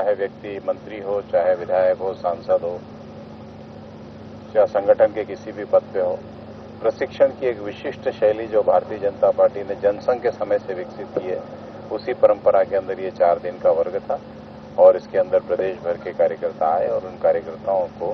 चाहे व्यक्ति मंत्री हो, चाहे विधायक हो, सांसद हो, या संगठन के किसी भी पद पे हो, प्रशिक्षण की एक विशिष्ट शैली जो भारतीय जनता पार्टी ने जनसंघ के समय से विकसित की है, उसी परंपरा के अंदर ये 4 दिन का वर्ग था और इसके अंदर प्रदेश भर के कार्यकर्ता आए और उन कार्यकर्ताओं को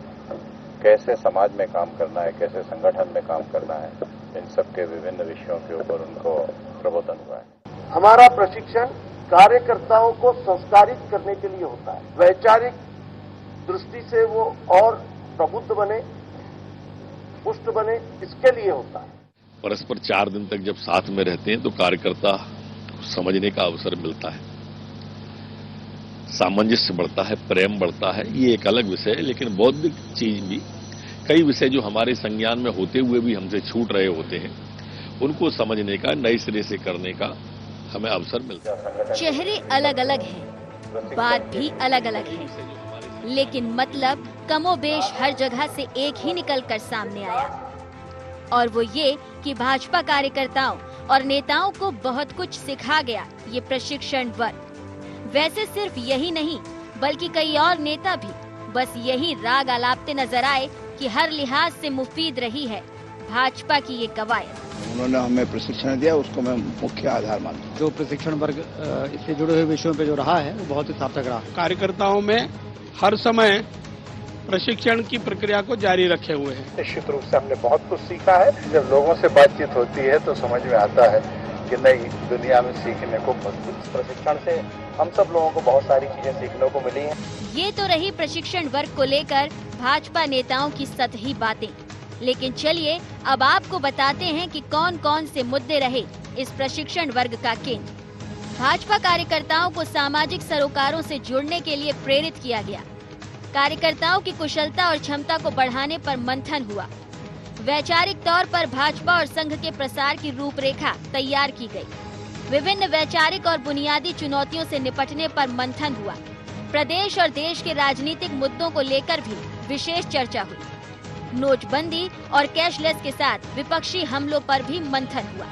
कैसे समाज में काम करना है, कैसे संगठन में काम करना है, इन सब के विभिन्न विषयों के ऊपर उनको प्रबोधन हुआ है। हमारा प्रशिक्षण कार्यकर्ताओं को संस्कारित करने के लिए होता है। वैचारिक दृष्टि से वो और प्रबुद्ध बने, पुष्ट बने, इसके लिए होता है। परस्पर 4 दिन तक जब साथ में रहते हैं तो कार्यकर्ता को समझने का अवसर मिलता है, सामंजस्य बढ़ता है, प्रेम बढ़ता है। ये एक अलग विषय है, लेकिन बौद्धिक चीज भी, कई विषय जो हमारे संज्ञान में होते हुए भी हमसे छूट रहे होते हैं, उनको समझने का, नए सिरे से करने का हमें अवसर मिलता है। चेहरे अलग अलग हैं, बात भी अलग अलग है, लेकिन मतलब कमोबेश हर जगह से एक ही निकलकर सामने आया, और वो ये कि भाजपा कार्यकर्ताओं और नेताओं को बहुत कुछ सिखा गया ये प्रशिक्षण वर्ग। वैसे सिर्फ यही नहीं, बल्कि कई और नेता भी बस यही राग आलापते नजर आए कि हर लिहाज से मुफीद रही है भाजपा की ये कवायद। उन्होंने हमें प्रशिक्षण दिया, उसको मैं मुख्य आधार मानता हूँ। जो प्रशिक्षण वर्ग इससे जुड़े हुए विषयों पे जो रहा है वो बहुत ही सार्थक रहा। कार्यकर्ताओं में हर समय प्रशिक्षण की प्रक्रिया को जारी रखे हुए हैं। निश्चित रूप से हमने बहुत कुछ सीखा है। जब लोगों से बातचीत होती है तो समझ में आता है कि नई दुनिया में सीखने को बहुत कुछ। प्रशिक्षण से हम सब लोगों को बहुत सारी चीजें सीखने को मिली हैं। ये तो रही प्रशिक्षण वर्ग को लेकर भाजपा नेताओं की सतही बातें, लेकिन चलिए अब आपको बताते हैं कि कौन कौन से मुद्दे रहे इस प्रशिक्षण वर्ग का केंद्र। भाजपा कार्यकर्ताओं को सामाजिक सरोकारों से जुड़ने के लिए प्रेरित किया गया। कार्यकर्ताओं की कुशलता और क्षमता को बढ़ाने पर मंथन हुआ। वैचारिक तौर पर भाजपा और संघ के प्रसार की रूपरेखा तैयार की गई। विभिन्न वैचारिक और बुनियादी चुनौतियों से निपटने पर मंथन हुआ। प्रदेश और देश के राजनीतिक मुद्दों को लेकर भी विशेष चर्चा हुई। नोटबंदी और कैशलेस के साथ विपक्षी हमलों पर भी मंथन हुआ।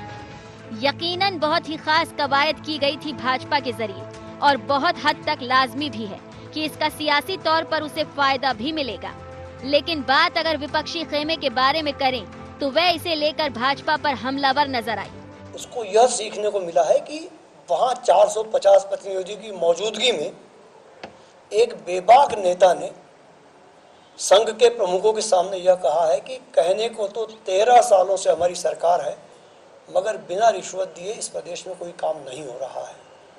यकीनन बहुत ही खास कवायद की गई थी भाजपा के जरिए, और बहुत हद तक लाजमी भी है कि इसका सियासी तौर पर उसे फायदा भी मिलेगा। लेकिन बात अगर विपक्षी खेमे के बारे में करें तो वह इसे लेकर भाजपा पर हमलावर नजर आई। उसको यह सीखने को मिला है कि वहाँ 450 प्रतिनिधियों की मौजूदगी में एक बेबाक नेता ने संघ के प्रमुखों के सामने यह कहा है कि कहने को तो 13 सालों से हमारी सरकार है, मगर बिना रिश्वत दिए इस प्रदेश में कोई काम नहीं हो रहा है।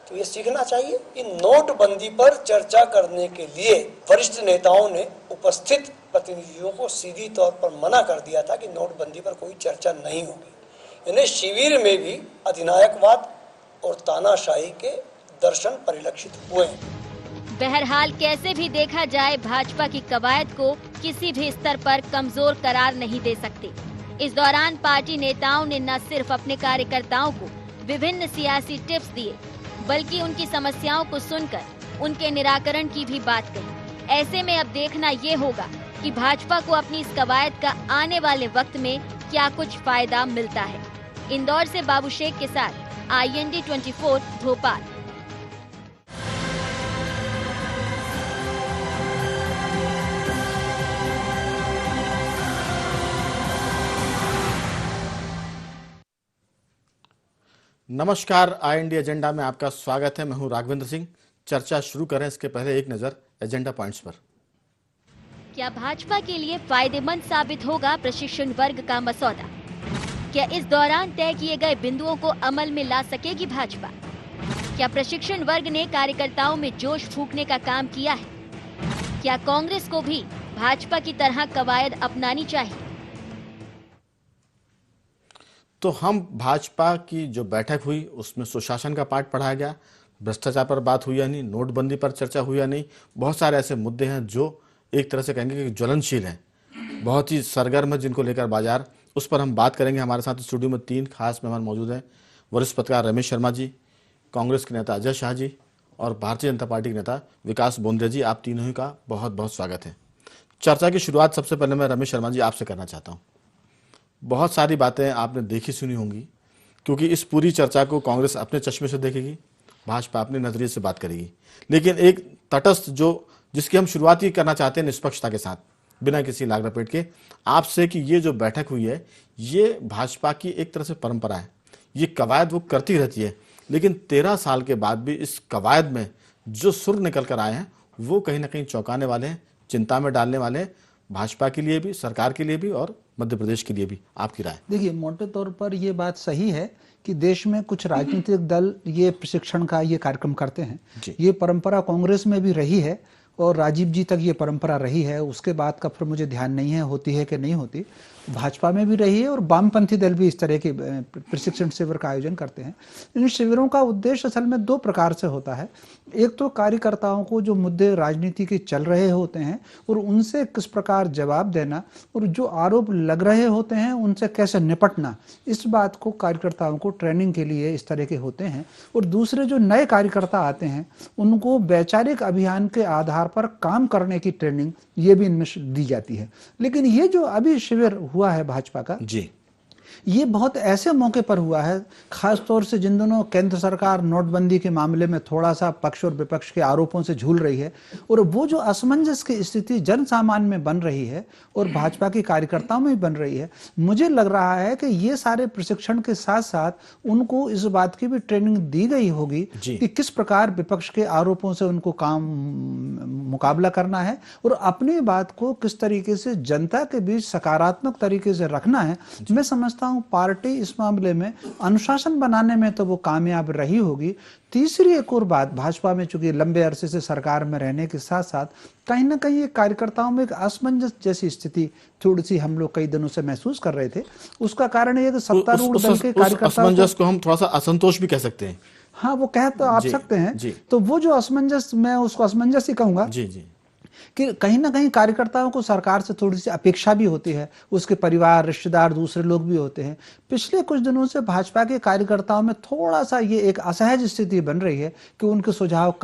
तो ये सीखना चाहिए कि नोटबंदी पर चर्चा करने के लिए वरिष्ठ नेताओं ने उपस्थित प्रतिनिधियों को सीधी तौर पर मना कर दिया था कि नोटबंदी पर कोई चर्चा नहीं होगी। इन्हें शिविर में भी अधिनायकवाद और तानाशाही के दर्शन परिलक्षित हुए। बहरहाल कैसे भी देखा जाए, भाजपा की कवायद को किसी भी स्तर पर कमजोर करार नहीं दे सकते। इस दौरान पार्टी नेताओं ने न सिर्फ अपने कार्यकर्ताओं को विभिन्न सियासी टिप्स दिए, बल्कि उनकी समस्याओं को सुनकर उनके निराकरण की भी बात कही। ऐसे में अब देखना ये होगा कि भाजपा को अपनी इस कवायद का आने वाले वक्त में क्या कुछ फायदा मिलता है। इंदौर से बाबू शेख के साथ IND 24 भोपाल। नमस्कार, IND एजेंडा में आपका स्वागत है। मैं हूं राघवेंद्र सिंह। चर्चा शुरू करें इसके पहले एक नजर एजेंडा पॉइंट्स पर। क्या भाजपा के लिए फायदेमंद साबित होगा प्रशिक्षण वर्ग का मसौदा? क्या इस दौरान तय किए गए बिंदुओं को अमल में ला सकेगी भाजपा? क्या प्रशिक्षण वर्ग ने कार्यकर्ताओं में जोश फूंकने का काम किया है? क्या कांग्रेस को भी भाजपा की तरह कवायद अपनानी चाहिए? तो हम भाजपा की जो बैठक हुई उसमें सुशासन का पाठ पढ़ाया गया, भ्रष्टाचार पर बात हुई या नहीं, नोटबंदी पर चर्चा हुई या नहीं। बहुत सारे ऐसे मुद्दे हैं जो एक तरह से कहेंगे कि ज्वलनशील हैं, बहुत ही सरगर्म है, जिनको लेकर बाजार, उस पर हम बात करेंगे। हमारे साथ स्टूडियो में 3 खास मेहमान मौजूद हैं। वरिष्ठ पत्रकार रमेश शर्मा जी, कांग्रेस के नेता अजय शाह जी और भारतीय जनता पार्टी के नेता विकास बोंद्रे जी। आप तीनों ही का बहुत बहुत स्वागत है। चर्चा की शुरुआत सबसे पहले मैं रमेश शर्मा जी आपसे करना चाहता हूँ। बहुत सारी बातें आपने देखी सुनी होंगी, क्योंकि इस पूरी चर्चा को कांग्रेस अपने चश्मे से देखेगी, भाजपा अपने नजरिए से बात करेगी। लेकिन एक तटस्थ जो जिसकी हम शुरुआत ही करना चाहते हैं निष्पक्षता के साथ, बिना किसी लाग लपेट के, आपसे कि ये जो बैठक हुई है ये भाजपा की एक तरह से परंपरा है, ये कवायद वो करती रहती है, लेकिन 13 साल के बाद भी इस कवायद में जो सुर निकल कर आए हैं वो कहीं ना कहीं चौंकाने वाले हैं, चिंता में डालने वाले हैं, भाजपा के लिए भी, सरकार के लिए भी और मध्य प्रदेश के लिए भी। आपकी राय? देखिए, मोटे तौर पर ये बात सही है कि देश में कुछ राजनीतिक दल ये प्रशिक्षण का ये कार्यक्रम करते हैं। ये परंपरा कांग्रेस में भी रही है और राजीव जी तक ये परंपरा रही है, उसके बाद का फिर मुझे ध्यान नहीं है होती है कि नहीं होती। भाजपा में भी रही है और वामपंथी दल भी इस तरह के प्रशिक्षण शिविर का आयोजन करते हैं। इन शिविरों का उद्देश्य असल में 2 प्रकार से होता है। एक तो कार्यकर्ताओं को जो मुद्दे राजनीति के चल रहे होते हैं और उनसे किस प्रकार जवाब देना और जो आरोप लग रहे होते हैं उनसे कैसे निपटना, इस बात को कार्यकर्ताओं को ट्रेनिंग के लिए इस तरह के होते हैं। और दूसरे जो नए कार्यकर्ता आते हैं उनको वैचारिक अभियान के आधार पर काम करने की ट्रेनिंग ये भी इनमें दी जाती है। लेकिन ये जो अभी शिविर हुआ है भाजपा का जी, ये बहुत ऐसे मौके पर हुआ है, खास तौर से जिन दिनों केंद्र सरकार नोटबंदी के मामले में थोड़ा सा पक्ष और विपक्ष के आरोपों से झूल रही है और वो जो असमंजस की स्थिति जन सामान्य में बन रही है और भाजपा के कार्यकर्ताओं में भी बन रही है, मुझे लग रहा है कि ये सारे प्रशिक्षण के साथ साथ उनको इस बात की भी ट्रेनिंग दी गई होगी कि किस प्रकार विपक्ष के आरोपों से उनको मुकाबला करना है और अपनी बात को किस तरीके से जनता के बीच सकारात्मक तरीके से रखना है। मैं समझता हूं पार्टी इस मामले में अनुशासन बनाने में तो वो कामयाब रही होगी। तीसरी एक और बात, भाजपा में चूंकि लंबे अरसे से सरकार में रहने के साथ साथ कहीं ना कहीं ये कार्यकर्ताओं में एक असमंजस जैसी स्थिति थोड़ी सी हम लोग कई दिनों से महसूस कर रहे थे। उसका कारण ये कि सत्तारूढ़ दल के कार्यकर्ताओं असमंजस को हम थोड़ा सा असंतोष भी कह सकते हैं। हाँ, वो कह तो आप सकते हैं। तो वो जो असमंजस, मैं उसको असमंजस ही कहूंगा कि कहीं ना कहीं कार्यकर्ताओं को सरकार से थोड़ी सी अपेक्षा भी होती है, उसके परिवार, रिश्तेदार, दूसरे लोग भी होते हैं। पिछले कुछ दिनों से भाजपा के कार्यकर्ताओं में थोड़ा सा ये एक असहज स्थिति बन रही है कि उनके सुझाव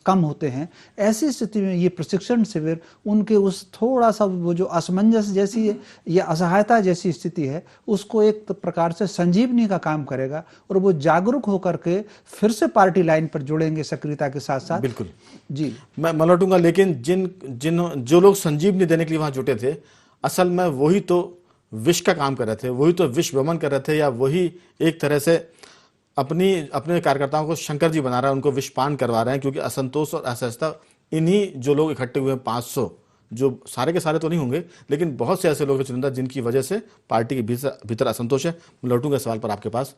कम होते हैं। ऐसी स्थिति में ये प्रशिक्षण शिविर उनके उस थोड़ा सा वो जो असमंजस जैसी या असहायता जैसी स्थिति है उसको एक प्रकार से संजीवनी का काम करेगा और वो जागरूक होकर के फिर से पार्टी लाइन पर जुड़ेंगे सक्रियता के साथ साथ। बिल्कुल जी, मैं लौटूंगा, लेकिन जो लोग संजीवनी देने के लिए वहां जुटे थे, असल में वही तो विष का काम कर रहे थे, वही तो विष वमन कर रहे थे, या वही एक तरह से अपने कार्यकर्ताओं को शंकर जी बना रहा है, उनको विषपान करवा रहे हैं। क्योंकि असंतोष और असहजता इन्हीं जो लोग इकट्ठे हुए हैं 500, जो सारे के सारे तो नहीं होंगे लेकिन बहुत से ऐसे लोग हैं चुनिंदा जिनकी वजह से पार्टी के भीतर असंतोष है। मैं लौटूंगा सवाल पर आपके पास।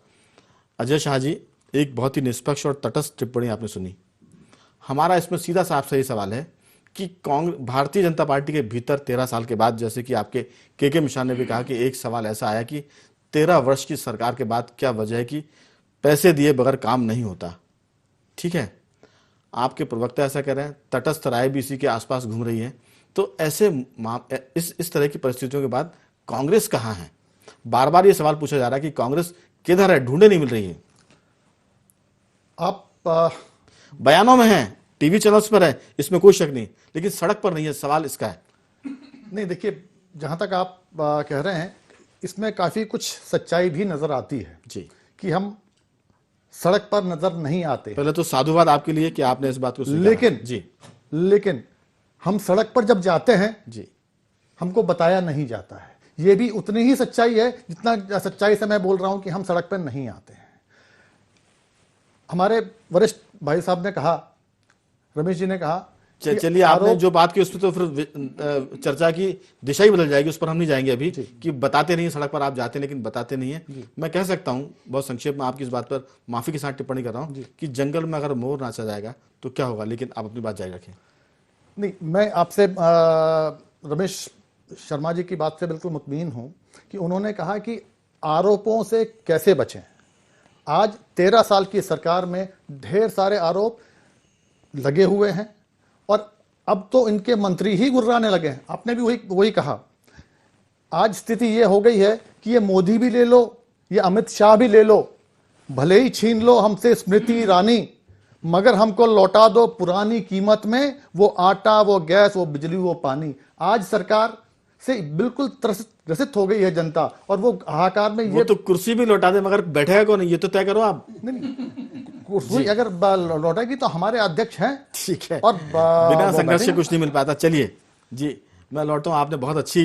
अजय शाह जी, एक बहुत ही निष्पक्ष और तटस्थ टिप्पणी आपने सुनी। हमारा इसमें सीधा सा आपसे ये सवाल है कि भारतीय जनता पार्टी के भीतर 13 साल के बाद, जैसे कि आपके के मिश्रा ने भी कहा कि एक सवाल ऐसा आया कि 13 वर्ष की सरकार के बाद क्या वजह है कि पैसे दिए बगैर काम नहीं होता। ठीक है, आपके प्रवक्ता ऐसा कह रहे हैं, तटस्थ राय भी इसी के आसपास घूम रही है। तो ऐसे इस तरह की परिस्थितियों के बाद कांग्रेस कहाँ है? बार बार ये सवाल पूछा जा रहा है कि कांग्रेस किधर है, ढूंढे नहीं मिल रही है। आप बयानों में है, टीवी चैनल्स पर है, इसमें कोई शक नहीं, लेकिन सड़क पर नहीं है। सवाल इसका है। नहीं, देखिए, जहां तक आप कह रहे हैं इसमें काफी कुछ सच्चाई भी नजर आती है जी कि हम सड़क पर नजर नहीं आते। पहले तो साधुवाद आपके लिए कि आपने इस बात को स्वीकारा। लेकिन हम सड़क पर जब जाते हैं जी, हमको बताया नहीं जाता है। यह भी उतनी ही सच्चाई है जितना सच्चाई से मैं बोल रहा हूं कि हम सड़क पर नहीं आते हैं। हमारे वरिष्ठ भाई साहब ने कहा, रमेश जी ने कहा, चलिए आपने जो बात की उस पर तो फिर चर्चा की दिशा ही बदल जाएगी, उस पर हम नहीं जाएंगे अभी कि बताते नहीं है, सड़क पर आप जाते हैं लेकिन बताते नहीं है। मैं कह सकता हूं बहुत संक्षेप में, आपकी इस बात पर माफी के साथ टिप्पणी कर रहा हूं कि जंगल में अगर मोर नाचा जाएगा तो क्या होगा, लेकिन आप अपनी बात जारी रखें। नहीं, मैं आपसे रमेश शर्मा जी की बात से बिल्कुल मुतमईन हूं कि उन्होंने कहा कि आरोपों से कैसे बचें। आज 13 साल की सरकार में ढेर सारे आरोप लगे हुए हैं और अब तो इनके मंत्री ही गुर्राने लगे हैं। आपने भी वही कहा। आज स्थिति ये हो गई है कि ये मोदी भी ले लो, ये अमित शाह भी ले लो, भले ही छीन लो हमसे स्मृति ईरानी, मगर हमको लौटा दो पुरानी कीमत में वो आटा, वो गैस, वो बिजली, वो पानी। आज सरकार से बिल्कुल ग्रसित हो गई है जनता और वो हाहाकार में वो तो कुर्सी भी लौटा दे मगर बैठेगा कौन, ये तो तय करो आप। नहीं, कुर्सी अगर लौटेगी तो हमारे अध्यक्ष हैं, ठीक है, और बिना संघर्ष के कुछ नहीं मिल पाता। चलिए जी, मैं लौटता हूँ। आपने बहुत अच्छी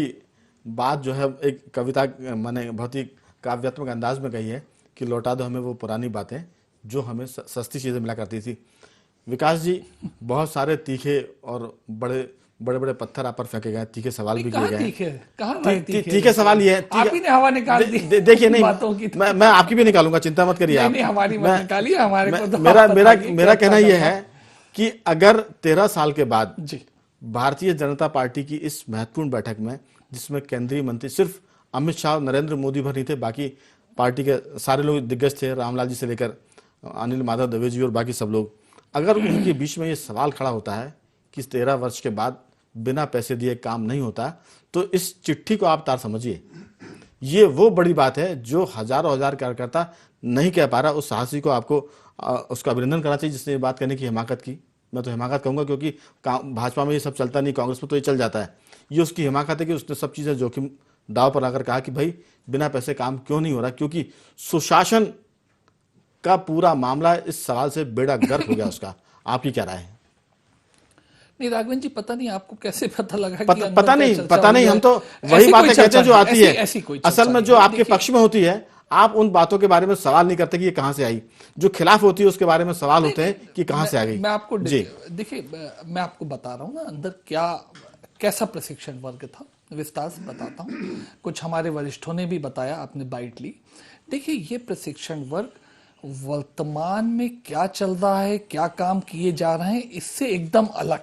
बात जो है एक कविता माने बहुत ही काव्यात्मक अंदाज में कही है कि लौटा दो हमें वो पुरानी बातें जो हमें सस्ती चीजें मिला करती थी। विकास जी, बहुत सारे तीखे और बड़े बड़े पत्थर आप पर फेंके गए, तीखे सवाल भी किए गए। तीखे सवाल ये है, आप ही ने हवा निकाल दी। देखिए नहीं, बातों की मैं आपकी भी निकालूंगा, चिंता मत करिए आप। नहीं, हमारी मत निकालिए, हमारे को तो मेरा कहना यह है कि अगर 13 साल के बाद भारतीय जनता पार्टी की इस महत्वपूर्ण बैठक में, जिसमें केंद्रीय मंत्री सिर्फ अमित शाह और नरेंद्र मोदी भर नहीं थे, बाकी पार्टी के सारे लोग दिग्गज थे, रामलाल जी से लेकर अनिल माधव दवे जी और बाकी सब लोग, अगर उनके बीच में ये सवाल खड़ा होता है कि 13 वर्ष के बाद बिना पैसे दिए काम नहीं होता, तो इस चिट्ठी को आप तार समझिए। ये वो बड़ी बात है जो हजारों हजार कार्यकर्ता नहीं कह पा रहा। उस साहसी को आपको उसका अभिनंदन करना चाहिए जिसने ये बात कहने की हिमाकत की। मैं तो हिमाकत कहूंगा क्योंकि भाजपा में ये सब चलता नहीं, कांग्रेस में तो ये चल जाता है। ये उसकी हिमाकत है कि उसने सब चीजें जोखिम दाव पर आकर कहा कि भाई बिना पैसे काम क्यों नहीं हो रहा, क्योंकि सुशासन का पूरा मामला इस सवाल से बेड़ा गर्क हो गया उसका। आपकी क्या राय है? नहीं राघवेंद्र जी, पता नहीं आपको कैसे पता लगा? पता नहीं, हम तो वही बातें कहते हैं जो आती है। असल में जो आपके पक्ष में होती है, आप उन बातों के बारे में सवाल नहीं करते कि ये कहां से आई। जो खिलाफ होती है उसके बारे में सवाल होते हैं कि कहां से आ गई। मैं आपको देखिए, मैं आपको बता रहा हूं ना अंदर कैसा प्रशिक्षण वर्ग था, विस्तार से बताता हूं। कुछ हमारे वरिष्ठों ने भी बताया, आपने बाइट ली। देखिए, ये प्रशिक्षण वर्ग वर्तमान में क्या चल रहा है, क्या काम किए जा रहे हैं, इससे एकदम अलग।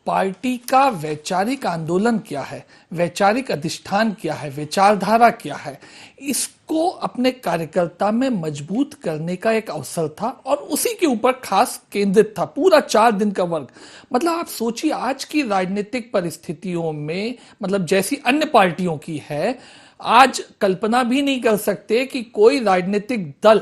पार्टी का वैचारिक आंदोलन क्या है, वैचारिक अधिष्ठान क्या है, विचारधारा क्या है, इसको अपने कार्यकर्ता में मजबूत करने का एक अवसर था और उसी के ऊपर खास केंद्रित था पूरा 4 दिन का वर्ग। मतलब आप सोचिए, आज की राजनीतिक परिस्थितियों में, मतलब जैसी अन्य पार्टियों की है, आज कल्पना भी नहीं कर सकते कि कोई राजनीतिक दल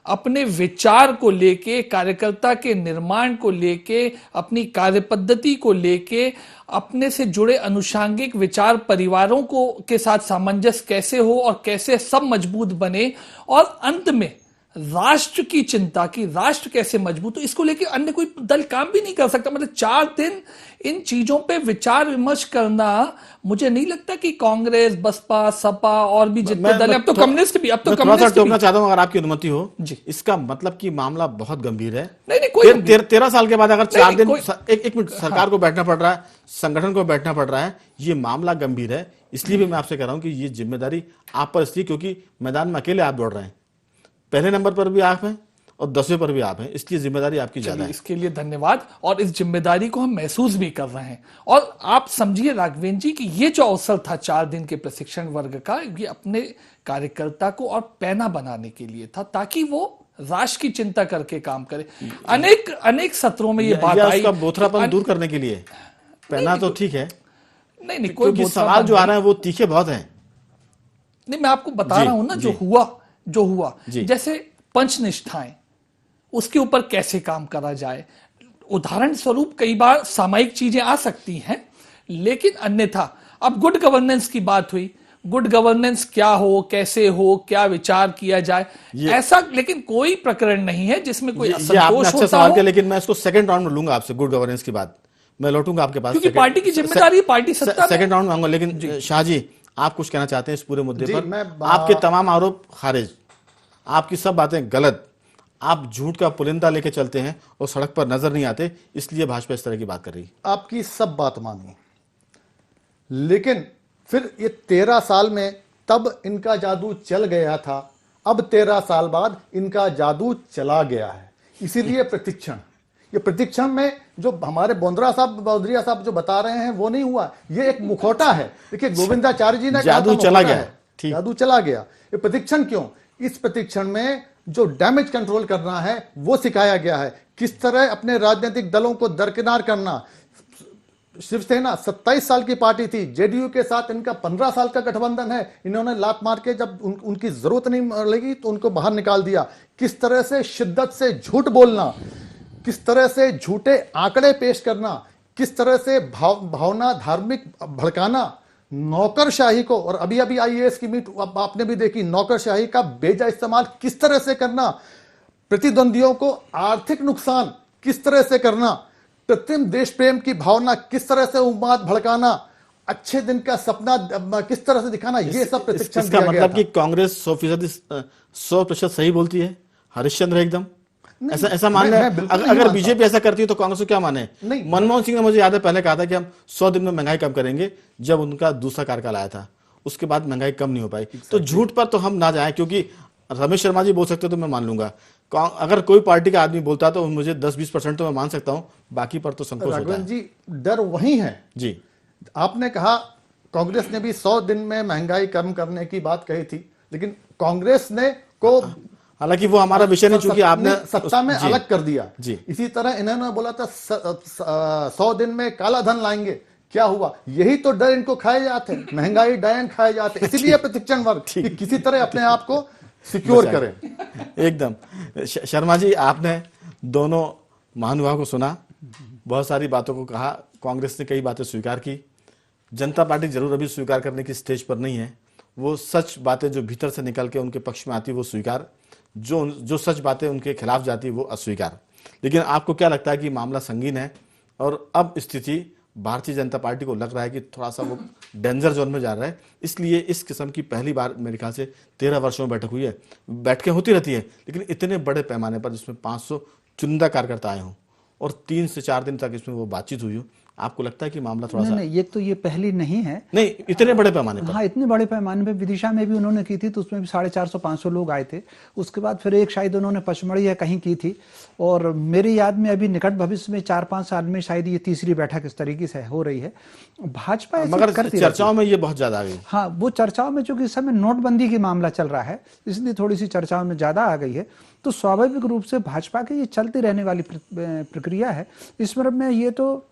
अपने विचार को लेके, कार्यकर्ता के निर्माण को लेके, अपनी कार्यपद्धति को लेके, अपने से जुड़े अनुषांगिक विचार परिवारों को के साथ सामंजस्य कैसे हो और कैसे सब मजबूत बने, और अंत में राष्ट्र की चिंता की, राष्ट्र कैसे मजबूत हो, इसको लेके अन्य कोई दल काम भी नहीं कर सकता। मतलब 4 दिन इन चीजों पे विचार विमर्श करना, मुझे नहीं लगता कि कांग्रेस, बसपा, सपा और भी जितने दल हैं, अब तो कम्युनिस्ट भी, अब तो कम्युनिस्ट टोकना चाहता हूं अगर आपकी अनुमति हो जी। इसका मतलब कि मामला बहुत गंभीर है। नहीं, कोई 13 साल के बाद अगर 4 दिन एक मिनट सरकार को बैठना पड़ रहा है, संगठन को बैठना पड़ रहा है, ये मामला गंभीर है। इसलिए भी मैं आपसे कह रहा हूं कि ये जिम्मेदारी आप पर इसलिए क्योंकि मैदान में अकेले आप दौड़ रहे हैं, पहले नंबर पर भी आप हैं और 10वें पर भी आप हैं, इसलिए जिम्मेदारी आपकी ज्यादा है। इसके लिए धन्यवाद, और इस जिम्मेदारी को हम महसूस भी कर रहे हैं। और आप समझिए राघवेंद्र जी कि ये जो अवसर था 4 दिन के प्रशिक्षण वर्ग का, ये अपने कार्यकर्ता को और पैना बनाने के लिए था, ताकि वो राष्ट्र की चिंता करके काम करे। अनेक सत्रों में ये बात आई, उसका बोथरापन दूर करने के लिए। पैना तो ठीक है, नहीं कोई सवाल जो आ रहा है वो तीखे बहुत है। नहीं, मैं आपको बता रहा हूं ना जो हुआ जैसे पंचनिष्ठाएं, उसके ऊपर कैसे काम करा जाए। उदाहरण स्वरूप कई बार सामयिक चीजें आ सकती हैं, लेकिन अन्यथा अब गुड गवर्नेंस की बात हुई, गुड गवर्नेंस क्या हो, कैसे हो, क्या विचार किया जाए, ऐसा लेकिन कोई प्रकरण नहीं है जिसमें कोई असंतोष अच्छा सवाल किया, लेकिन मैं इसको सेकंड राउंड में लूंगा आपसे। गुड गवर्नेंस की बात मैं लौटूंगा आपके पास, क्योंकि पार्टी की जिम्मेदारी, पार्टी सत्ता, सेकंड राउंड मांगूंगा। लेकिन शाह जी, आप कुछ कहना चाहते हैं इस पूरे मुद्दे पर? आपके तमाम आरोप खारिज, आपकी सब बातें गलत, आप झूठ का पुलिंदा लेके चलते हैं और सड़क पर नजर नहीं आते, इसलिए भाजपा इस तरह की बात कर रही है। आपकी सब बात मानी, लेकिन फिर ये 13 साल में तब इनका जादू चल गया था, अब 13 साल बाद इनका जादू चला गया है। इसीलिए ये प्रशिक्षण में जो हमारे बौद्रिया साहब जो बता रहे हैं वो नहीं हुआ, ये एक मुखौटा है। देखिए, गोविंदाचार्य जी ने जादू चला गया, जादू चला गया। ये प्रशिक्षण क्यों? इस प्रशिक्षण में जो डैमेज कंट्रोल करना है वो सिखाया गया है, किस तरह अपने राजनीतिक दलों को दरकिनार करना। शिवसेना 27 साल की पार्टी थी, जेडीयू के साथ इनका 15 साल का गठबंधन है। इन्होंने लात मार के जब उनकी जरूरत नहीं लगी तो उनको बाहर निकाल दिया। किस तरह से शिद्दत से झूठ बोलना, किस तरह से झूठे आंकड़े पेश करना, किस तरह से भावना धार्मिक भड़काना, नौकरशाही को, और अभी आईएएस की मीट आपने भी देखी, नौकरशाही का बेजा इस्तेमाल किस तरह से करना, प्रतिद्वंदियों को आर्थिक नुकसान किस तरह से करना, कृत्रिम देश प्रेम की भावना किस तरह से उन्माद भड़काना, अच्छे दिन का सपना किस तरह से दिखाना, ये सब प्रशिक्षण इसका दिया गया मतलब था। कि कांग्रेस 100% सही बोलती है, हरिश्चंद्र एकदम ऐसा मान मैं ले। बिल्कुल नहीं अगर मानता। बीजेपी ऐसा करती है तो कांग्रेस को क्या माने? नहीं। मनमोहन सिंह ने मुझे याद है पहले कहा था कि हम 100 दिन में महंगाई कम करेंगे, जब उनका दूसरा कार्यकाल आया था उसके बाद महंगाई कम नहीं हो पाई। तो झूठ पर तो हम ना जाएं, क्योंकि रमेश शर्मा जी बोल सकते तो मैं मान लूंगा, अगर कोई पार्टी का आदमी बोलता तो मुझे 10-20% तो मैं मान सकता हूं, बाकी पर तो संकोच होता राघवन है। जी, डर वही है जी, आपने कहा कांग्रेस ने भी 100 दिन में महंगाई कम करने की बात कही थी, लेकिन कांग्रेस ने को हालांकि वो हमारा विषय नहीं, चूंकि आपने सत्ता में जी, अलग कर दिया। जी। इसी तरह इन्होंने बोला था 100 दिन में काला धन लाएंगे, क्या हुआ? यही तो डर इनको खाए जाते, महंगाई डायन खाए जाते, इसीलिए प्रशिक्षण वर्ग कि किसी तरह अपने आप को सिक्योर करें। एकदम। शर्मा जी, आपने दोनों महानुभाव को सुना, बहुत सारी बातों को कहा, कांग्रेस ने कई बातें स्वीकार की, जनता पार्टी जरूर अभी स्वीकार करने की स्टेज पर नहीं है। वो सच बातें जो भीतर से निकल के उनके पक्ष में आती है वो स्वीकार, जो सच बातें उनके खिलाफ जाती है वो अस्वीकार। लेकिन आपको क्या लगता है कि मामला संगीन है और अब स्थिति भारतीय जनता पार्टी को लग रहा है कि थोड़ा सा वो डेंजर जोन में जा रहा है, इसलिए इस किस्म की पहली बार मेरे ख्याल से 13 वर्षों में बैठक हुई है। बैठकें होती रहती है लेकिन इतने बड़े पैमाने पर, जिसमें 500 चुनिंदा कार्यकर्ता आए हों और 3 से 4 दिन तक इसमें वो बातचीत हुई हो, आपको लगता है कि मामला थोड़ा सा? नहीं, ये तो ये पहली नहीं है। नहीं, इतने बड़े पैमाने पर। हाँ, इतने बड़े पैमाने पे विदिशा में भी उन्होंने की थी, तो उसमें भी 450-500 लोग आए थे। उसके बाद फिर एक शायद उन्होंने पचमढ़ी या कहीं की थी, और मेरी याद में अभी निकट भविष्य में 4-5 साल में शायद ये तीसरी बैठक इस तरीके से हो रही है। भाजपा ऐसे मगर करती चर्चाओं में ये बहुत ज्यादा आ गई। हाँ, वो चर्चाओं में, चूंकि इस समय नोटबंदी की मामला चल रहा है, इसलिए थोड़ी सी चर्चाओं में ज्यादा आ गई है। तो स्वाभाविक रूप से भाजपा की ये चलती रहने वाली प्रक्रिया है। इसमें ये तो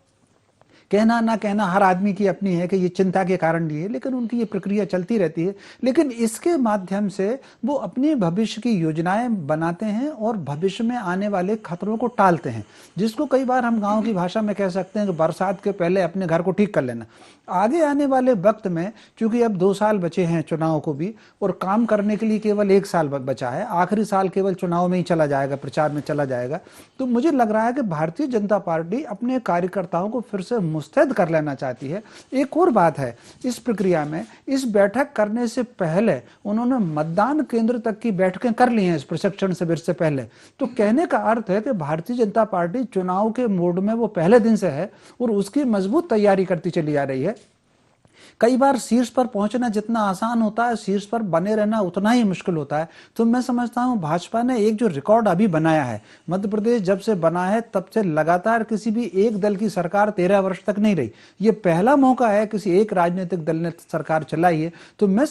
कहना ना कहना हर आदमी की अपनी है कि ये चिंता के कारण नहीं है, लेकिन उनकी ये प्रक्रिया चलती रहती है। लेकिन इसके माध्यम से वो अपने भविष्य की योजनाएं बनाते हैं और भविष्य में आने वाले खतरों को टालते हैं, जिसको कई बार हम गांव की भाषा में कह सकते हैं कि बरसात के पहले अपने घर को ठीक कर लेना। आगे आने वाले वक्त में, चूंकि अब 2 साल बचे हैं चुनाव को भी, और काम करने के लिए केवल 1 साल बचा है, आखिरी साल केवल चुनाव में ही चला जाएगा, प्रचार में चला जाएगा। तो मुझे लग रहा है कि भारतीय जनता पार्टी अपने कार्यकर्ताओं को फिर से मुस्तैद कर लेना चाहती है। एक और बात है इस प्रक्रिया में, इस बैठक करने से पहले उन्होंने मतदान केंद्र तक की बैठकें कर ली हैं इस प्रशिक्षण शिविर से पहले। तो कहने का अर्थ है कि भारतीय जनता पार्टी चुनाव के मोड में वो पहले दिन से है और उसकी मजबूत तैयारी करती चली आ रही है। कई बार शीर्ष पर पहुंचना जितना आसान होता है, शीर्ष पर बने रहना उतना ही मुश्किल होता है। तो मैं समझता हूं भाजपा ने एक जो रिकॉर्ड अभी बनाया है, मध्य प्रदेश जब से बना है तब से लगातार किसी भी एक दल की सरकार 13 वर्ष तक नहीं रही। ये पहला मौका है किसी एक राजनीतिक दल ने सरकार चलाई है। तो मैं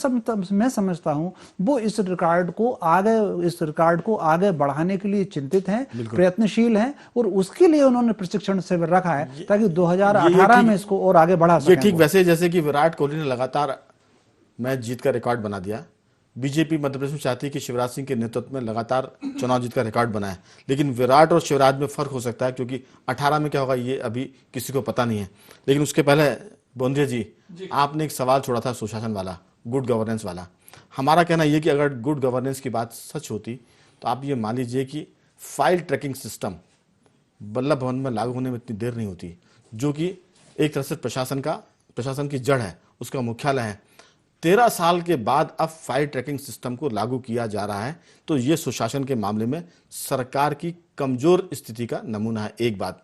समझता हूं वो इस रिकॉर्ड को आगे बढ़ाने के लिए चिंतित हैं, प्रयत्नशील हैं, और उसके लिए उन्होंने प्रशिक्षण शिविर रखा है ताकि 2018 में इसको और आगे बढ़ा सकें। ये ठीक वैसे जैसे कि विराट कोहली ने लगातार मैच जीतकर रिकॉर्ड बना दिया। बीजेपी मध्य प्रदेश में चाहती है कि शिवराज सिंह के नेतृत्व में लगातार चुनाव जीतकर रिकॉर्ड बनाए, लेकिन विराट और शिवराज में फर्क हो सकता है, क्योंकि 18 में क्या होगा ये अभी किसी को पता नहीं है। लेकिन उसके पहले बोंद्रे जी, आपने एक सवाल छोड़ा था सुशासन वाला, गुड गवर्नेंस वाला। हमारा कहना यह कि अगर गुड गवर्नेंस की बात सच होती तो आप ये मान लीजिए कि फाइल ट्रैकिंग सिस्टम बल्लभ भवन में लागू होने में इतनी देर नहीं होती, जो कि एक तरह से प्रशासन की जड़ है, उसका मुख्यालय है। 13 साल के बाद अब फाइल ट्रैकिंग सिस्टम को लागू किया जा रहा है, तो यह सुशासन के मामले में सरकार की कमजोर स्थिति का नमूना है। एक बात।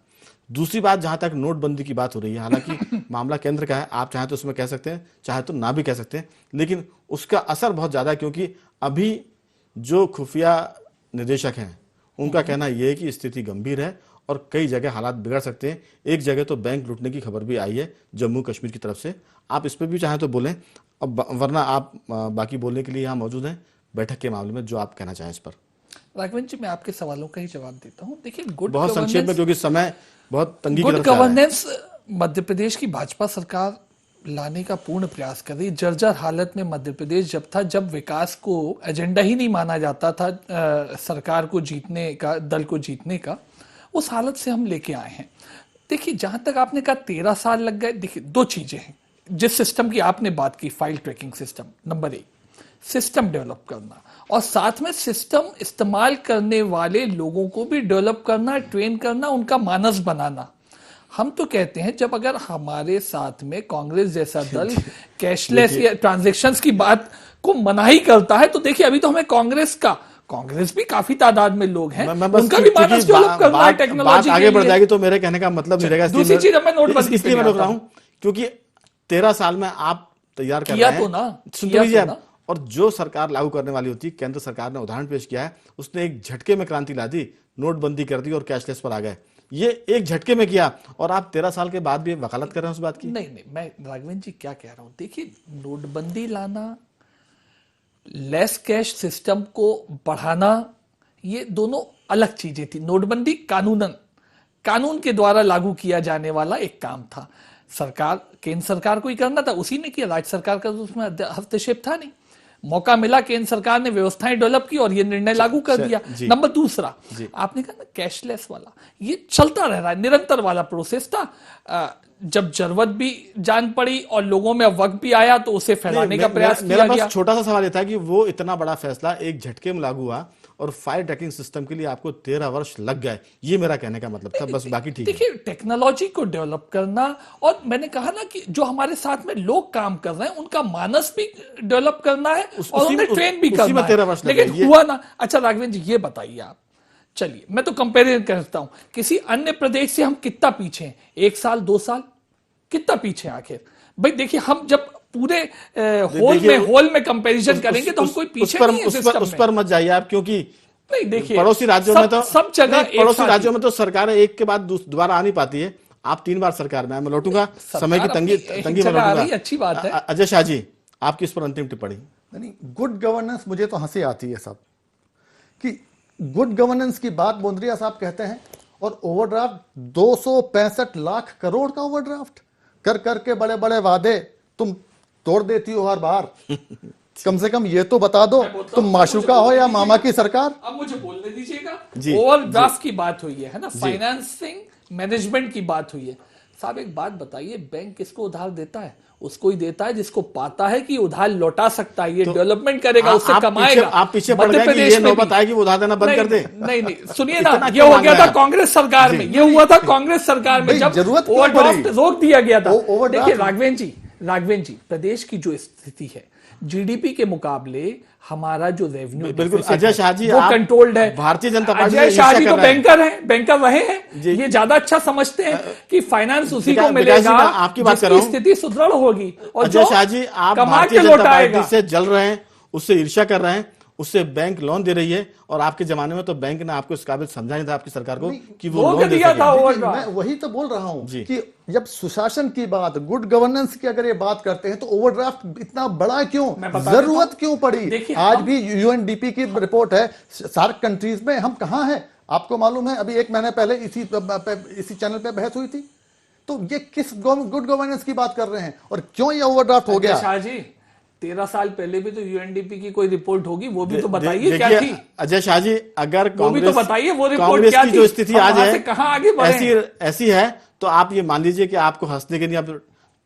दूसरी बात, जहां तक नोटबंदी की बात हो रही है, हालांकि मामला केंद्र का है, आप चाहे तो उसमें कह सकते हैं, चाहे तो ना भी कह सकते हैं, लेकिन उसका असर बहुत ज्यादा है, क्योंकि अभी जो खुफिया निदेशक हैं उनका कहना यह है कि स्थिति गंभीर है और कई जगह हालात बिगड़ सकते हैं। एक जगह तो बैंक लूटने की खबर भी आई है जम्मू कश्मीर की तरफ से। आप इस पर भी चाहें तो बोलें, अब वरना आप बाकी बोलने के लिए यहाँ मौजूद हैं बैठक के मामले में, जो आप कहना चाहें इस पर। राघवन जी, मैं आपके सवालों का ही जवाब देता हूँ। देखिए, बहुत संक्षेप में, क्योंकि समय बहुत तंगी की गुड तरफ जा रहा है। गवर्नेंस मध्य प्रदेश की भाजपा सरकार लाने का पूर्ण प्रयास कर रही। जर्जर हालत में मध्य प्रदेश जब विकास को एजेंडा ही नहीं माना जाता था सरकार को जीतने का, दल को जीतने का, उस हालत से हम लेके आए हैं। देखिए, जहां तक आपने कहा 13 साल लग गए, देखिए 2 चीजें हैं जिस सिस्टम की आपने बात की, file tracking system number 1। System develop करना और साथ में सिस्टम इस्तेमाल करने वाले लोगों को भी डेवलप करना, ट्रेन करना, उनका मानस बनाना। हम तो कहते हैं जब अगर हमारे साथ में कांग्रेस जैसा दल कैशलेस या ट्रांजैक्शंस की बात को मनाही करता है तो देखिए अभी तो हमें कांग्रेस भी काफी तादाद में लोग हैं, उनका भी मानस डेवलप करना है टेक्नोलॉजी आगे बढ़ जाएगी तो मेरे कहने का मतलब नहीं रहेगा। दूसरी चीज मैं नोटबंदी इसलिए मैं रोक रहा हूं क्योंकि 13 साल में आप तैयार कर रहे हैं, सुनते लीजिए आप। और जो सरकार लागू करने वाली होती, केंद्र सरकार ने उदाहरण पेश किया है, उसने एक झटके में क्रांति ला दी, नोटबंदी कर दी और कैशलेस पर आ गए। ये एक झटके में किया और आप 13 साल के बाद भी वकालत कर रहे हैं उस बात की। नहीं, मैं राघवेंद्र जी क्या कह रहा हूं, देखिए नोटबंदी लाना, लेस कैश सिस्टम को बढ़ाना, ये दोनों अलग चीजें थी। नोटबंदी कानून के द्वारा लागू किया जाने वाला एक काम था, केंद्र सरकार को ही करना था, उसी ने किया, राज्य सरकार का तो उसमें हस्तक्षेप था नहीं। मौका मिला, केंद्र सरकार ने व्यवस्थाएं डेवलप की और ये निर्णय लागू कर दिया। नंबर दूसरा, आपने कहा ना कैशलेस वाला, ये चलता रह रहा है, निरंतर वाला प्रोसेस था। जब जरूरत भी जान पड़ी और लोगों में वक्त भी आया तो उसे फैलाने का प्रयास किया गया। मेरा छोटा सा सवाल ये था कि वो इतना बड़ा फैसला एक झटके में लागू हुआ और फायर ट्रैकिंग सिस्टम के लिए आपको 13 वर्ष लग गए, ये मेरा कहने का मतलब था। बस बाकी ठीक है। देखिए टेक्नोलॉजी को डेवलप करना, और मैंने कहा ना कि जो हमारे साथ में लोग काम कर रहे हैं उनका मानस भी डेवलप करना है और उन्हें ट्रेन भी करना है, लेकिन हुआ ना। अच्छा राघवेंद्र जी ये बताइए आप, चलिए मैं तो कंपेरिजन करता हूं, किसी अन्य प्रदेश से हम कितना पीछे हैं, 1 साल 2 साल, कितना पीछे आखिर भाई? देखिए हम जब पूरे होल में कंपैरिजन करेंगे तो हम कोई पीछे नहीं है सिस्टम में। उस पर मत जाइए आप, क्योंकि नहीं देखिए पड़ोसी राज्यों में तो सब जगह पड़ोसी राज्यों में तो सरकारें एक के बाद दोबारा आ नहीं पाती है। आप 3 बार सरकार में, मैं लौटूंगा, समय की तंगी में लौटूंगा। अच्छी बात है। अजय शाह जी, आपकी इस पर अंतिम टिप्पणी। नहीं, गुड गवर्नेंस, मुझे तो हंसी आती है साहब कि गुड गवर्नेंस की बात बोंद्रिया साहब कहते हैं और ओवरड्राफ्ट 265 लाख करोड़ का ओवरड्राफ्ट कर करके बड़े बड़े वादे तुम तोड़ देती हो हर बार। कम से कम ये तो बता दो तुम माशूका हो या मामा की सरकार। अब मुझे बोलने दीजिएगा। ओवरड्राफ्ट की बात हुई है ना, फाइनेंसिंग मैनेजमेंट की बात हुई है। साहब एक बात बताइए, बैंक किसको उधार देता है? उसको ही देता है जिसको पाता है कि उधार लौटा सकता है, ये डेवलपमेंट करेगा, उससे कमाएगा। आप पीछे पड़ गए कि ये नौबत आएगी वो उधार देना बंद कर दे। नहीं सुनिए ना, ये हो गया था कांग्रेस सरकार में, ये हुआ था कांग्रेस सरकार में जब ओवरड्राफ्ट रोक दिया गया था। देखिए राघवेंद्र जी, प्रदेश की जो स्थिति है, जीडीपी के मुकाबले हमारा जो रेवेन्यू, बिल्कुल अजय शाह जी वो कंट्रोल्ड है। भारतीय जनता पार्टी, अजय शाह जी तो बैंकर रहे हैं, ये ज्यादा अच्छा समझते हैं कि फाइनेंस उसी को मिलेगा, आपकी बात कर रहा हूं, स्थिति सुदृढ़ होगी। और अजय शाह जी, आप भारतीय जनता पार्टी से जल रहे हैं, उससे ईर्ष्या कर रहे हैं, उससे बैंक लोन दे रही है और आपके जमाने में तो बैंक ने आपको इस काबिल समझा नहीं था आपकी सरकार को कि वो लोन दे सके। मैं वही तो बोल रहा हूं कि जब सुशासन की बात, गुड गवर्नेंस की अगर ये बात करते हैं तो ओवरड्राफ्ट इतना बड़ा क्यों, जरूरत क्यों पड़ी? आज भी यूएनडीपी की रिपोर्ट है, सार्क कंट्रीज में हम कहां हैं आपको मालूम है? अभी 1 महीने पहले इसी चैनल पे बहस हुई थी। तो ये किस गुड गवर्नेंस की बात कर रहे हैं और क्यों ये ओवरड्राफ्ट हो गया? शाह जी 13 साल पहले भी तो यूएनडीपी की कोई रिपोर्ट होगी, वो भी तो बताइए क्या थी? अजय शाह जी, अगर वो भी तो बताइए वो रिपोर्ट क्या थी, जो स्थिति आज है कहां आगे बढ़े ऐसी है, तो आप ये मान लीजिए कि आपको हंसने के नहीं, आप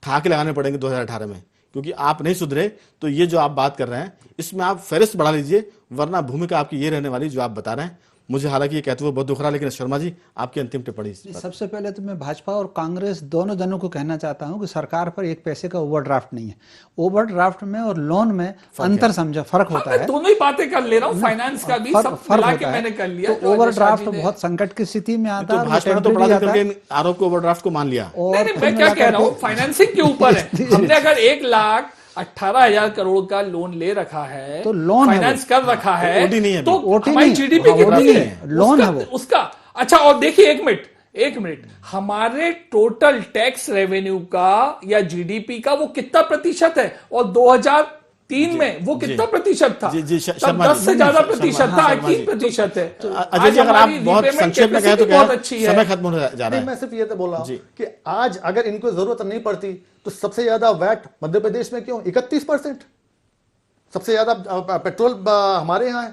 ठाके लगाने पड़ेंगे 2018 में, क्योंकि आप नहीं सुधरे। तो ये जो आप बात कर रहे हैं इसमें आप फेरिस्त बढ़ा लीजिए, वरना भूमिका आपकी ये रहने वाली जो आप बता रहे हैं। मुझे हालांकि ये कहते हुए बहुत दुख रहा, लेकिन शर्मा जी आपकी अंतिम टिप्पणी। सबसे पहले तो मैं भाजपा और कांग्रेस दोनों जनों को कहना चाहता हूं कि सरकार पर 1 पैसे का ओवरड्राफ्ट नहीं है। ओवरड्राफ्ट में और लोन में अंतर समझा, फर्क होता है। दोनों ही बातें कर ले रहा हूं, फाइनेंस का भी सब मिला के मैंने कर लिया। तो ओवरड्राफ्ट बहुत संकट की स्थिति में आता है। भाजपा ने तो बड़ा करके आरोप को ओवरड्राफ्ट को मान लिया। मैं क्या कह रहा हूँ, फाइनेंसिंग के ऊपर है। हमने अगर 1,18,000 करोड़ का लोन ले रखा है, तो लोन फाइनेंस कर रखा है, तो हमारी जीडीपी कितनी है? लोन है वो उसका। अच्छा, और देखिए एक मिनट, हमारे टोटल टैक्स रेवेन्यू का या जीडीपी का वो कितना प्रतिशत है? और 2003 में वो कितना प्रतिशत था? 10 से ज्यादा प्रतिशत था, 21% है। अजय जी, अगर आप बहुत संक्षेप में कहें तो बहुत अच्छी है, समय खत्म होने जा रहा है। मैं सिर्फ ये तो बोल रहा हूं कि आज अगर इनको जरूरत नहीं पड़ती तो सबसे ज्यादा वैट मध्य प्रदेश में क्यों? 31%। सबसे ज्यादा पेट्रोल हमारे यहाँ है,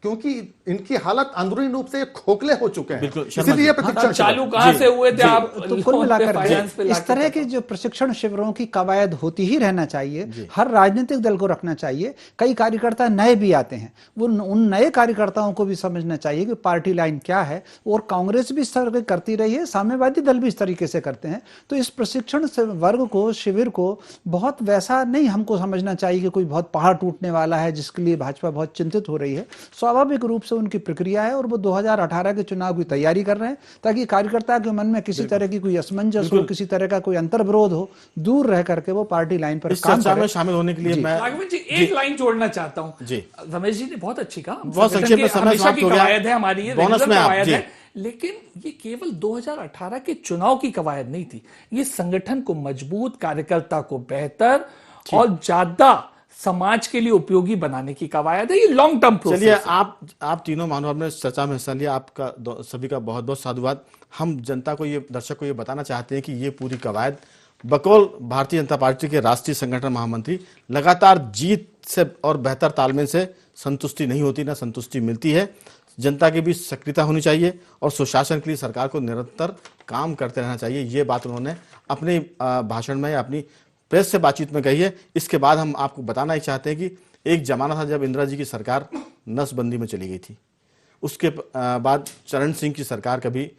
क्योंकि इनकी हालत अंदरूनी रूप से खोखले हो चुके हैं। बिल्कुल, शर्मा इसीलिए जी। प्रशिक्षण चालू कहाँ से हुए थे आप? तो कुल मिलाकर फाइनेंस पे इस लाके तरह के जो प्रशिक्षण शिविरों की कवायद होती ही रहना चाहिए, हर राजनीतिक दल को रखना चाहिए। कई कार्यकर्ता नए भी आते हैं, वो उन नए कार्यकर्ताओं को भी समझना चाहिए कि पार्टी लाइन क्या है, और कांग्रेस भी इस तरह करती रही है, साम्यवादी दल भी इस तरीके से करते हैं। तो इस प्रशिक्षण वर्ग को, शिविर को बहुत वैसा नहीं हमको समझना चाहिए कि कोई बहुत पहाड़ टूटने वाला है जिसके लिए भाजपा बहुत चिंतित हो रही है। स्वाभाविक रूप से उनकी प्रक्रिया है और वो 2018 के चुनाव की तैयारी कर रहे हैं, ताकि कार्यकर्ता के मन में किसी तरह की कोई असमंजस हो, किसी तरह का कोई अंतर्विरोध हो, दूर रह करके वो पार्टी लाइन पर इस काम चर्चा करें। में शामिल होने के लिए मैं राघवन जी एक लाइन जोड़ना चाहता हूं। जी। रमेश जी ने बहुत अच्छी कहा, बहुत संगठन संक्षेप में की समय हमेशा समाप्त की हो गया। कवायद है हमारी, ये बोनस रेगुलर में आप, कवायद जी। है, लेकिन ये केवल 2018 के चुनाव की कवायद नहीं थी। ये संगठन को मजबूत, कार्यकर्ता को बेहतर और ज्यादा समाज के लिए उपयोगी बनाने की कवायद है। ये लॉन्ग टर्म प्रोसेस चलिए, है। आप तीनों महानुभाव ने चर्चा में हिस्सा लिया, आपका सभी का बहुत बहुत साधुवाद। हम जनता को, ये दर्शक को ये बताना चाहते हैं कि ये पूरी कवायद बकौल भारतीय जनता पार्टी के राष्ट्रीय संगठन महामंत्री, लगातार जीत से और बेहतर तालमेल से संतुष्टि नहीं होती, ना संतुष्टि मिलती है। जनता के बीच सक्रियता होनी चाहिए और सुशासन के लिए सरकार को निरंतर काम करते रहना चाहिए। ये बात उन्होंने अपने भाषण में, अपनी प्रेस से बातचीत में कही है। इसके बाद हम आपको बताना ही चाहते हैं कि एक जमाना था जब इंदिरा जी की सरकार नसबंदी में चली गई थी, उसके बाद चरण सिंह की सरकार कभी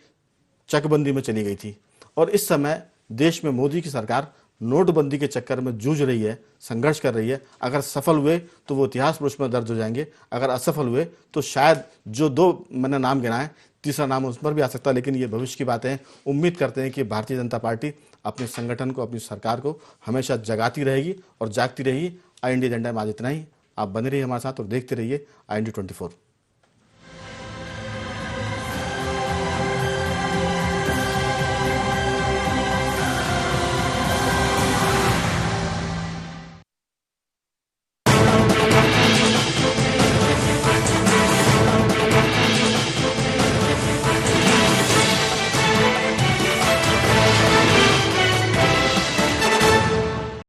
चकबंदी में चली गई थी, और इस समय देश में मोदी की सरकार नोटबंदी के चक्कर में जूझ रही है, संघर्ष कर रही है। अगर सफल हुए तो वो इतिहास पुरुष में दर्ज हो जाएंगे, अगर असफल हुए तो शायद जो दो मैंने नाम गिनाए, तीसरा नाम उस पर भी आ सकता है, लेकिन ये भविष्य की बातें हैं। उम्मीद करते हैं कि भारतीय जनता पार्टी अपने संगठन को, अपनी सरकार को हमेशा जगाती रहेगी और जागती रहेगी। IND एजेंडा में आज इतना ही। आप बने रहिए हमारे साथ और देखते रहिए IND 24।